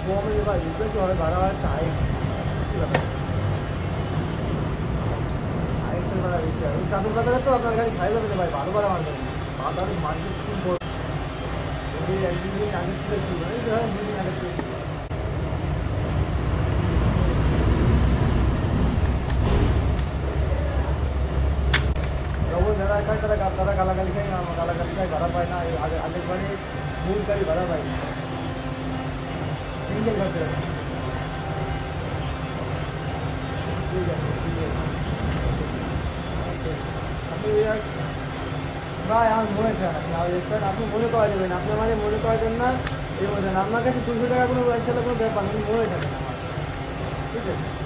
কমে ভাই বুঝতে কি হয় ভাড়া হয় তাই কি ব্যাপার আরেকটু ভাড়া বেশি হয় চাদর বাজারে তো আপনার গাড়ি খাই যাবে ভাই ভালো ভাড়া মারবেন বাজার মার্কেট খুব বড় একদিন দিন আগে থেকে শুরু হয় দুদিন আগে থেকে যখন যারা খায় তারা গালাগালি খায় না গালাগালি খায় ভাড়া পায় না আগের বারে মূল গাড়ি ভাড়া পায় না সিঙ্গেল করতে হবে ঠিক আছে ঠিক আছে আপনি ভাই আমার মনে চান আপনি মনে করা দেবেন আপনি আমাদের মনে করাবেন না এই বলছেন আপনার কাছে 200 টাকা কোনো পয়সা কোনো ব্যাপার আপনি মনে থাকেন আমার ঠিক আছে